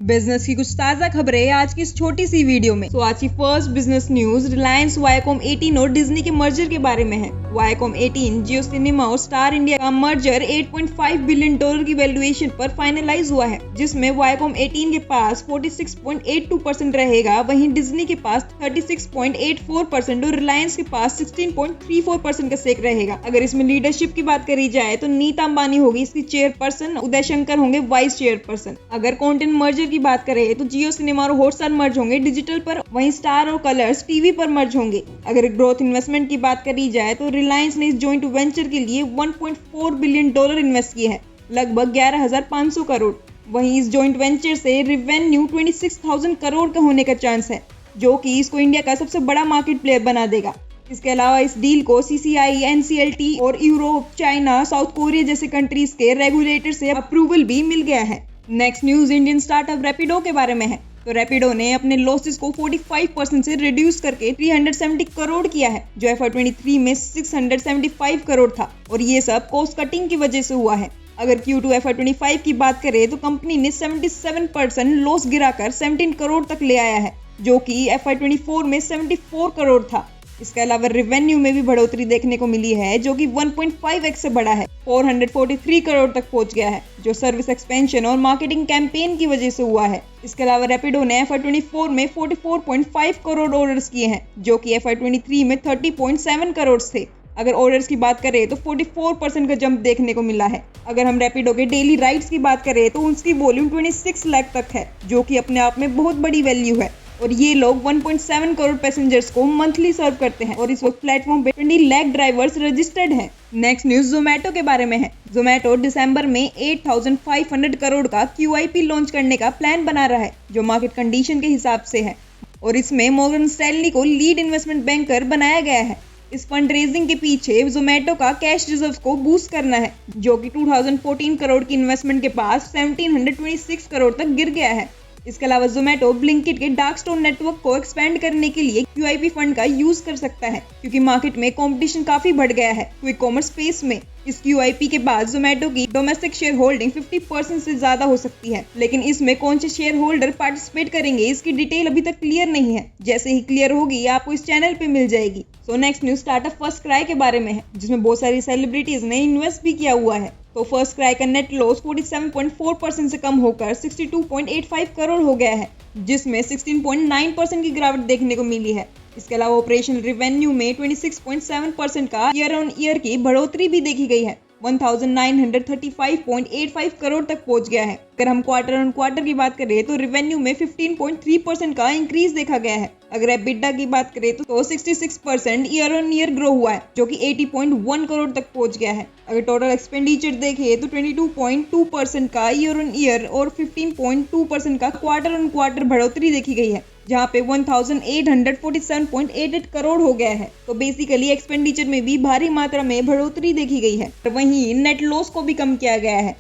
Business की कुछ ताजा खबरें आज की इस छोटी सी वीडियो में। आज की first business news Reliance Viacom 18 और डिज्नी के मर्जर के बारे में है। वायाकॉम 18 जियो सिनेमा और स्टार इंडिया का मर्जर $8.5 बिलियन की वैल्यूएशन पर फाइनलाइज हुआ है, जिसमें वायाकॉम 18 के पास 46.82% रहेगा, वहीं डिज्नी के पास 36.84% और रिलायंस के पास 16.34% का स्टेक रहेगा। अगर इसमें लीडरशिप की बात करी जाए तो नीता अंबानी होगी इसकी चेयरपर्सन, उदय शंकर होंगे वाइस चेयरपर्सन। अगर कंटेंट मर्जर की बात करें तो जियो सिनेमा और हॉटस्टार मर्ज होंगे डिजिटल पर, वहीं स्टार और कलर्स टीवी पर मर्ज होंगे। अगर ग्रोथ इन्वेस्टमेंट की बात करी जाए तो रिलायंस ने इस जॉइंट वेंचर के लिए $1.4 बिलियन इन्वेस्ट किए हैं, लगभग 11,500 करोड़। वहीं इस जॉइंट वेंचर से रेवेन्यू 26,000 करोड़ का होने का चांस है, जो कि इसको इंडिया का सबसे बड़ा मार्केट प्लेयर बना देगा। इसके अलावा इस डील को सीसीआई, एनसीएलटी और यूरोप, चाइना, साउथ कोरिया जैसे कंट्रीज के रेगुलेटर से अप्रूवल भी मिल गया है। Next news Indian startup Rapido के बारे में है। तो रैपिडो ने अपने लॉसेस को 45% से रिड्यूस करके 370 करोड़ किया है, जो FY23 में 675 करोड़ था, और ये सब कॉस्ट कटिंग की वजह से हुआ है। अगर Q2 FY25 की बात करें तो कंपनी ने 77% लॉस गिराकर 17 करोड़ तक ले आया है, जो कि FY24 में 74 करोड़ था। इसके अलावा रेवेन्यू में भी बढ़ोतरी देखने को मिली है, जो कि 1.5x से बढ़ा है, 443 करोड़ तक पहुंच गया है, जो सर्विस एक्सपेंशन और मार्केटिंग कैंपेन की वजह से हुआ है। इसके अलावा रैपिडो ने FY24 में 44.5 करोड़ ऑर्डर्स किए हैं, जो कि FY23 में 30.7 करोड़ थे। अगर ऑर्डर्स की बात करें तो 44% का जंप देखने को मिला है। अगर हम रैपिडो के डेली राइड्स की बात करें तो उसकी वॉल्यूम 26 लाख तक है, जो कि अपने आप में बहुत बड़ी वैल्यू है, और ये लोग 1.7 करोड़ पैसेंजर्स को मंथली सर्व करते हैं, और इस वक्त प्लेटफॉर्म पे 20 लाख ड्राइवर्स रजिस्टर्ड हैं। नेक्स्ट न्यूज जोमैटो के बारे में है। जोमैटो दिसंबर में 8,500 करोड़ का QIP लॉन्च करने का प्लान बना रहा है, जो मार्केट कंडीशन के हिसाब से है, और इसमें मॉर्गन स्टैनली को लीड इन्वेस्टमेंट बैंकर बनाया गया है। इस फंड रेजिंग के पीछे जोमैटो का कैश रिजर्व को बूस्ट करना है, जो कि 2014 करोड़ की इन्वेस्टमेंट के पास 1726 करोड़ तक गिर गया है। इसके अलावा जोमैटो ब्लिंकिट के डार्क स्टोर नेटवर्क को एक्सपेंड करने के लिए QIP फंड का यूज कर सकता है, क्योंकि मार्केट में कंपटीशन काफी बढ़ गया है क्विक कॉमर्स स्पेस में। इस QIP के बाद जोमैटो की डोमेस्टिक शेयर होल्डिंग 50% से ज्यादा हो सकती है, लेकिन इसमें कौन से शेयर होल्डर पार्टिसिपेट करेंगे इसकी डिटेल अभी तक क्लियर नहीं है। जैसे ही क्लियर होगी आपको इस चैनल पे मिल जाएगी। Next news startup first cry के बारे में है, जिसमें बहुत सारी सेलिब्रिटीज ने इन्वेस्ट भी किया हुआ है। तो फर्स्ट क्राई का नेट लॉस 47.4% से कम होकर 62.85 करोड़ हो गया है, जिसमें 16.9% की गिरावट देखने को मिली है। इसके अलावा ऑपरेशनल रेवेन्यू में 26.7% का ईयर ऑन ईयर की बढ़ोतरी भी देखी गई है, 1935.85 करोड़ तक पहुंच गया है। अगर हम क्वार्टर ऑन क्वार्टर की बात करें तो रेवेन्यू में 15.3% का इंक्रीज देखा गया है। अगर एबिटा की बात करें तो 66% ईयर ऑन ईयर ग्रो हुआ है, जो कि 80.1 करोड़ तक पहुंच गया है। अगर टोटल एक्सपेंडिचर देखें तो 22.2% का ईयर ऑन ईयर और 15.2% का क्वार्टर ऑन क्वार्टर बढ़ोतरी देखी गई है, जहाँ पे 1847.88 करोड़ हो गया है। तो बेसिकली एक्सपेंडिचर में भी भारी मात्रा में बढ़ोतरी देखी गई है। वहीं नेट लॉस को भी कम किया गया है,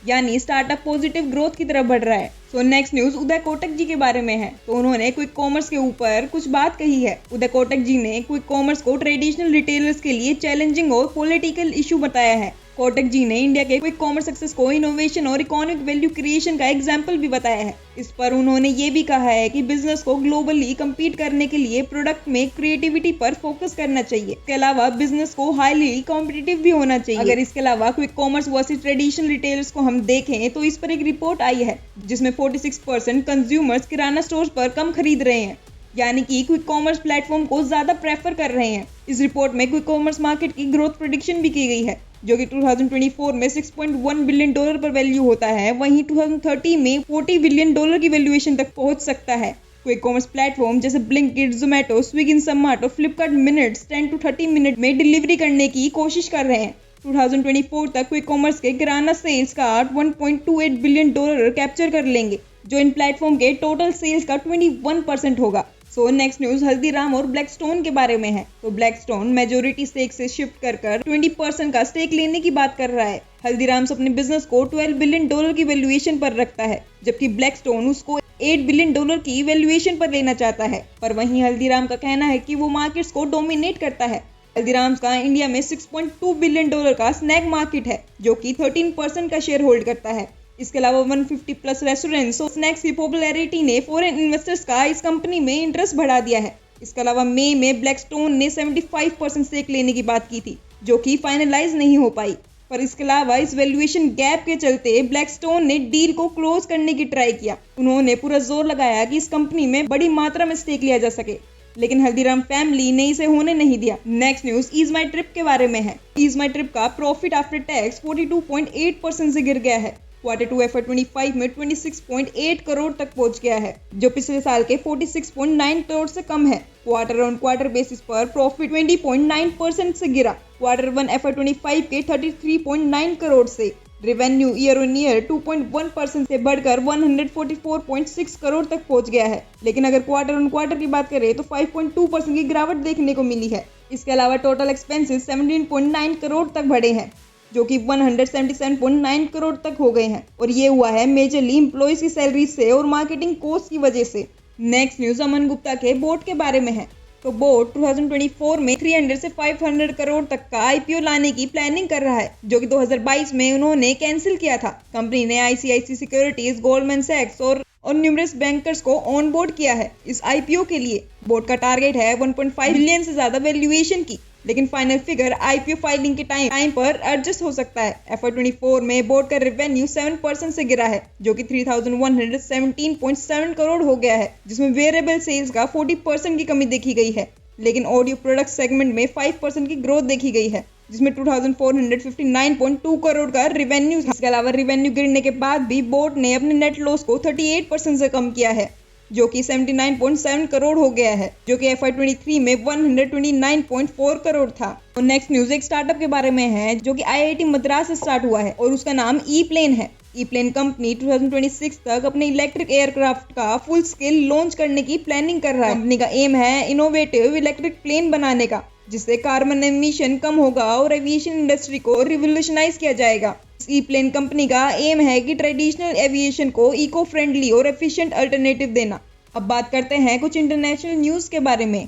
यानी स्टार्टअप पॉजिटिव ग्रोथ की तरफ बढ़ रहा है। नेक्स्ट न्यूज उदय कोटक जी के बारे में है। तो उन्होंने क्विक कॉमर्स के ऊपर कुछ बात कही है। उदय कोटक जी ने क्विक कॉमर्स को ट्रेडिशनल रिटेलर्स के लिए चैलेंजिंग और पॉलिटिकल इशू बताया है। कोटक जी ने इंडिया के क्विक कॉमर्स सक्सेस को इनोवेशन और इकोनॉमिक वैल्यू क्रिएशन का एग्जाम्पल भी बताया है। इस पर उन्होंने ये भी कहा है कि बिजनेस को ग्लोबली कम्पीट करने के लिए प्रोडक्ट में क्रिएटिविटी पर फोकस करना चाहिए। इसके अलावा बिजनेस को हाईली कॉम्पिटिटिव भी होना चाहिए। अगर इसके अलावा quick commerce versus traditional retailers को हम देखें तो इस पर एक रिपोर्ट आई है, जिसमें 46% कंज्यूमर्स किराना स्टोर्स पर कम खरीद रहे हैं, यानी कि क्विक कॉमर्स प्लेटफॉर्म को ज्यादा प्रेफर कर रहे हैं। इस रिपोर्ट में क्विक कॉमर्स मार्केट की ग्रोथ प्रेडिक्शन भी की गई है, जो कि 2024 में $6.1 बिलियन पर वैल्यू होता है, वहीं 2030 में $40 बिलियन की वैल्यूएशन तक पहुंच सकता है। क्विक कॉमर्स प्लेटफॉर्म जैसे ब्लिंकिट, जोमैटो, स्विगी, इनसमार्ट और फ्लिपकार्ट मिनट्स 10 to 30 मिनट में डिलीवरी करने की कोशिश कर रहे हैं। 2024 तक क्विक कॉमर्स के किराना सेल्स का $1.28 बिलियन कैप्चर कर लेंगे, जो इन प्लेटफॉर्म के टोटल सेल्स का 21% होगा। नेक्स्ट न्यूज हल्दीराम और ब्लैकस्टोन के बारे में है। तो ब्लैकस्टोन मेजोरिटी स्टेक से शिफ्ट कर 20% का स्टेक लेने की बात कर रहा है। हल्दीराम्स अपने बिजनेस को $12 बिलियन की वैल्यूएशन पर रखता है, जबकि ब्लैकस्टोन उसको $8 बिलियन की वैल्यूएशन पर लेना चाहता है। पर वहीं हल्दीराम का कहना है कि वो मार्केट्स को डोमिनेट करता है। हल्दीराम्स का इंडिया में $6.2 बिलियन का स्नैक मार्केट है, जो कि 13% का शेयर होल्ड करता है। इसके अलावा 150 प्लस रेस्टोरेंट्स और स्नैक्स की पॉपुलैरिटी ने फॉरेन इन्वेस्टर्स का इस कंपनी में इंटरेस्ट बढ़ा दिया है। इसके अलावा मई में ब्लैकस्टोन ने 75% स्टेक लेने की बात की थी, जो कि फाइनलाइज नहीं हो पाई। पर इसके अलावा इस वैल्यूएशन गैप के चलते ब्लैकस्टोन ने डील को क्लोज करने की ट्राई किया। उन्होंने पूरा जोर लगाया कि इस कंपनी में बड़ी मात्रा में स्टेक लिया जा सके, लेकिन हल्दीराम फैमिली ने इसे होने नहीं दिया। नेक्स्ट न्यूज ईज माई ट्रिप के बारे में है। ईज माई ट्रिप का प्रॉफिट आफ्टर टैक्स 42.8% से गिर गया है। Q2 FY25 में 26.8 करोड़ तक पहुंच गया है, जो पिछले साल के 46.9 करोड़ से कम है। क्वार्टर ऑन क्वार्टर बेसिस पर प्रॉफिट 20.9% से गिरा। Q1 FY25 के 33.9 करोड़ से। रेवेन्यू ईयर ऑन ईयर 2.1% से बढ़कर 144.6 करोड़ तक पहुंच गया है, लेकिन अगर क्वार्टर ऑन क्वार्टर की बात करें तो 5.2% की गिरावट देखने को मिली है। इसके अलावा टोटल एक्सपेंसेस 17.9 करोड़ तक बढ़े हैं, जो कि 177.9 करोड़ तक हो गए हैं, और ये हुआ है मेजरली एम्प्लॉइज की सैलरी से और मार्केटिंग कॉस्ट की वजह से। नेक्स्ट न्यूज अमन गुप्ता के बोर्ड के बारे में है। तो बोर्ड 2024 में 300 से 500 करोड़ तक का आईपीओ लाने की प्लानिंग कर रहा है, जो कि 2022 में उन्होंने कैंसिल किया था। कंपनी ने आईसीआईसी सिक्योरिटीज, गोल्डमैन सैक्स और न्यूमरस बैंकर्स को ऑन बोर्ड किया है इस आईपीओ के लिए। बोर्ड का टारगेट है 1.5 बिलियन से ज्यादा वैल्यूएशन की, लेकिन फाइनल फिगर आईपीओ फाइलिंग के टाइम पर एडजस्ट हो सकता है। FY24 में बोर्ड का रेवेन्यू 7% से गिरा है, जो कि 3117.7 करोड़ हो गया है, जिसमें वेरिएबल सेल्स का 40% की कमी देखी गई है, लेकिन ऑडियो प्रोडक्ट सेगमेंट में 5% की ग्रोथ देखी गई है, जिसमें 2459.2 करोड़ का रेवेन्यू। इसके अलावा रेवेन्यू गिरने के बाद भी बोर्ड ने अपने नेट लॉस को 38% से कम किया है, जो कि 79.7 करोड़ हो गया है, जो कि FY23 में 129.4 करोड़ था। और नेक्स्ट न्यूज एक स्टार्टअप के बारे में है, जो कि IIT मद्रास से स्टार्ट हुआ है और उसका नाम E-प्लेन है। E-प्लेन कंपनी 2026 तक अपने इलेक्ट्रिक एयरक्राफ्ट का फुल स्केल लॉन्च करने की प्लानिंग कर रहा है। कंपनी का एम है इनोवेटिव इलेक्ट्रिक प्लेन बनाने का, जिससे कार्बन एमिशन कम होगा और एविएशन इंडस्ट्री को रिवोल्यूशनाइज किया जाएगा। E-प्लेन कंपनी का एम है कि ट्रेडिशनल एविएशन को इको फ्रेंडली और एफिशिएंट अल्टरनेटिव देना। अब बात करते हैं कुछ इंटरनेशनल न्यूज के बारे में।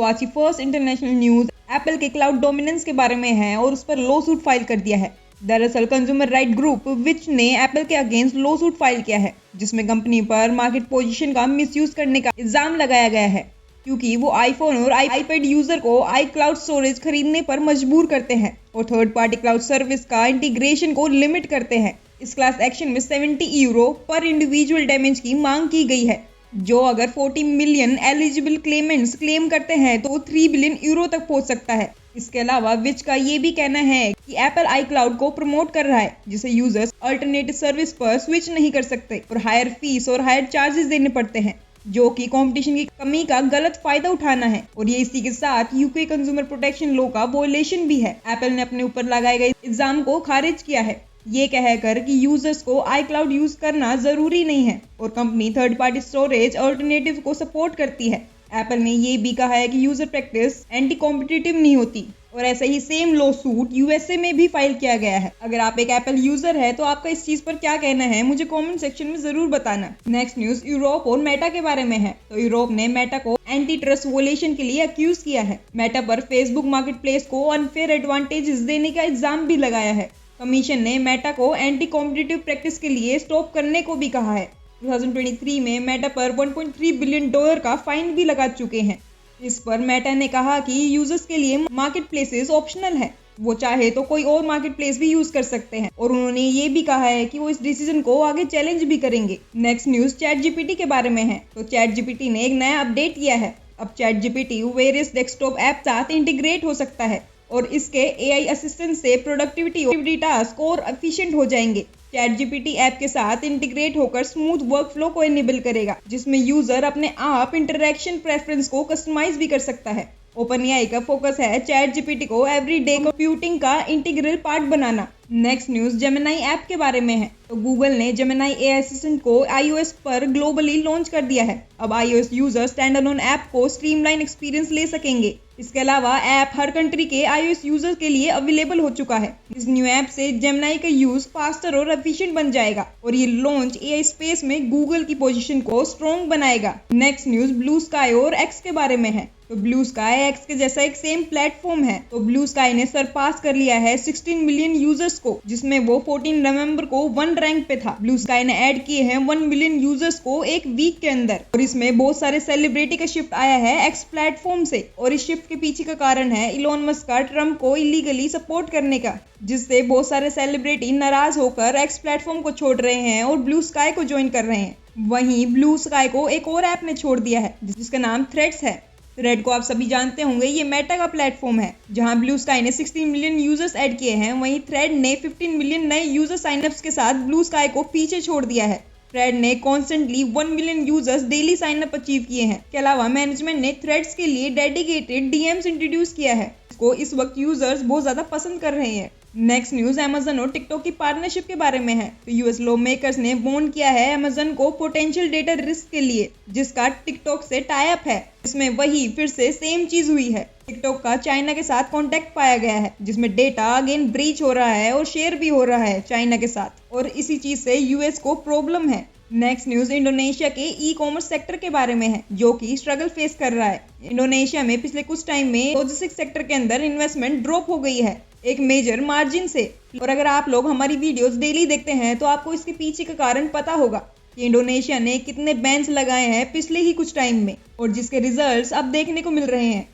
आज की फर्स्ट इंटरनेशनल न्यूज एप्पल के क्लाउड डोमिनेंस के बारे में है और उस पर लॉ सूट फाइल कर दिया है। दरअसल कंज्यूमर राइट ग्रुप विच ने एप्पल के अगेंस्ट लॉ सूट फाइल किया है, जिसमें कंपनी पर मार्केट पोजीशन का मिसयूज करने का इल्जाम लगाया गया है, क्योंकि वो आईफोन और आईपैड यूजर को आई क्लाउड स्टोरेज खरीदने पर मजबूर करते हैं और थर्ड पार्टी क्लाउड सर्विस का इंटीग्रेशन को लिमिट करते हैं। इस क्लास एक्शन में €70 पर इंडिविजुअल डैमेज की मांग की गई है, जो अगर 40 मिलियन एलिजिबल क्लेमेंट्स क्लेम करते हैं तो €3 बिलियन तक पहुंच सकता है। इसके अलावा विच का ये भी कहना है कि एप्पल आई क्लाउड को प्रमोट कर रहा है, जिसे यूजर्स अल्टरनेटिव सर्विस पर स्विच नहीं कर सकते और हायर फीस और हायर चार्जेस देने पड़ते हैं, जो कि कंपटीशन की कमी का गलत फायदा उठाना है, और ये इसी के साथ यूके कंज्यूमर प्रोटेक्शन लॉ का वॉयलेशन भी है। एप्पल ने अपने ऊपर लगाए गए इल्जाम को खारिज किया है, ये कहकर कि यूजर्स को आई क्लाउड यूज करना जरूरी नहीं है और company third party storage alternative को सपोर्ट करती है। एप्पल ने ये भी कहा है कि यूजर प्रैक्टिस एंटी कॉम्पिटिटिव नहीं होती, और ऐसा ही सेम लॉ सूट यूएसए में भी फाइल किया गया है। अगर आप एक एप्पल यूजर है तो आपका इस चीज पर क्या कहना है, मुझे कमेंट सेक्शन में जरूर बताना। नेक्स्ट न्यूज यूरोप और मेटा के बारे में है। तो यूरोप ने मेटा को एंटी ट्रस्ट वॉयलेशन के लिए अक्यूज किया है। मेटा पर फेसबुक मार्केट प्लेस को अनफेयर एडवांटेजेस देने का इल्जाम भी लगाया है। कमीशन ने मेटा को एंटी कॉम्पिटिटिव प्रैक्टिस के लिए स्टॉप करने को भी कहा है। 2023 में मेटा पर $1.3 बिलियन का फाइन भी लगा चुके हैं। इस पर मेटा ने कहा कि यूजर्स के लिए मार्केट प्लेसेस ऑप्शनल है, वो चाहे तो कोई और मार्केट प्लेस भी यूज कर सकते हैं, और उन्होंने ये भी कहा है कि वो इस डिसीजन को आगे चैलेंज भी करेंगे। नेक्स्ट न्यूज चैट जीपीटी के बारे में है। तो चैट जीपीटी ने एक नया अपडेट किया है। अब chat GPT various desktop app साथ इंटीग्रेट हो सकता है और इसके AI असिस्टेंट से प्रोडक्टिविटी टास्क और एफिशिएंट हो जाएंगे। चैट जीपीटी ऐप के साथ इंटीग्रेट होकर स्मूथ वर्कफ्लो को इनेबल करेगा, जिसमें यूजर अपने आप इंटरैक्शन प्रेफरेंस को कस्टमाइज भी कर सकता है। OpenAI का फोकस है चैट जीपीटी को एवरीडे कंप्यूटिंग का इंटीग्रल पार्ट बनाना। नेक्स्ट न्यूज जेमिनी ऐप के बारे में है। तो गूगल ने जेमिनी AI असिस्टेंट को iOS पर ग्लोबली लॉन्च कर दिया है। अब iOS user stand alone app को स्ट्रीमलाइन एक्सपीरियंस ले सकेंगे। इसके अलावा ऐप हर कंट्री के iOS यूजर के लिए अवेलेबल हो चुका है। इस न्यू ऐप से जेमिनी का यूज फास्टर और एफिशिएंट बन जाएगा, और ये लॉन्च AI स्पेस में गूगल की पोजीशन को स्ट्रॉन्ग बनाएगा। नेक्स्ट न्यूज ब्लू स्काई और X के बारे में है। तो तो ब्लू स्काई एक्स के जैसा एक सेम प्लेटफॉर्म है। तो ब्लू स्काई ने सरपास कर लिया है 16 मिलियन यूजर्स को, जिसमें वो 14 नवंबर को 1 रैंक पे था। ब्लू स्काई ने ऐड किए हैं 1 मिलियन यूजर्स को एक वीक के अंदर, और इसमें बहुत सारे सेलिब्रिटी का शिफ्ट आया है एक्स प्लेटफॉर्म से। और इस शिफ्ट के पीछे का कारण है इलोन मस्क का ट्रम्प को इलीगली सपोर्ट करने का, जिससे बहुत सारे सेलिब्रिटी नाराज होकर एक्स प्लेटफॉर्म को छोड़ रहे हैं और ब्लू स्काई को ज्वाइन कर रहे हैं। वहीं ब्लू स्काई को एक और ऐप ने छोड़ दिया है जिसका नाम थ्रेड्स है। थ्रेड को आप सभी जानते होंगे, ये मेटा का प्लेटफॉर्म है जहां ब्लू स्काई ने 16 मिलियन यूजर्स ऐड किए हैं। वहीं थ्रेड ने 15 मिलियन नए यूजर साइनअप्स के साथ ब्लू स्काई को पीछे छोड़ दिया है। थ्रेड ने constantly 1 million users daily signup achieve किए हैं। इसके अलावा मैनेजमेंट ने थ्रेड्स के लिए डेडिकेटेड डीएम्स इंट्रोड्यूस किया है, इसको इस वक्त यूजर्स बहुत ज्यादा पसंद कर रहे हैं। नेक्स्ट न्यूज अमेजन और टिकटॉक की पार्टनरशिप के बारे में है। तो यूएस लॉ मेकर्स ने वार्न किया है अमेजन को पोटेंशियल डेटा रिस्क के लिए, जिसका टिकटॉक से टाई अप है। इसमें वही फिर से सेम चीज हुई है। टिकटॉक का चाइना के साथ कॉन्टेक्ट पाया गया है, जिसमें डेटा अगेन ब्रीच हो रहा है और शेयर भी हो रहा है चाइना के साथ, और इसी चीज से यूएस को प्रॉब्लम है। नेक्स्ट न्यूज इंडोनेशिया के ई कॉमर्स सेक्टर के बारे में है, जो कि स्ट्रगल फेस कर रहा है। इंडोनेशिया में पिछले कुछ टाइम में लॉजिस्टिक्स सेक्टर के अंदर इन्वेस्टमेंट ड्रॉप हो गई है एक मेजर मार्जिन से। और अगर आप लोग हमारी वीडियोस डेली देखते हैं तो आपको इसके पीछे का कारण पता होगा कि इंडोनेशिया ने कितने बैन्स लगाए हैं पिछले ही कुछ टाइम में, और जिसके रिजल्ट्स अब देखने को मिल रहे हैं।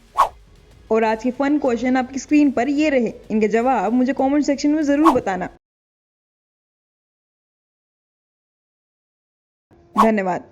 और आज के फन क्वेश्चन आपकी स्क्रीन पर ये रहे, इनके जवाब मुझे कमेंट सेक्शन में जरूर बताना। धन्यवाद।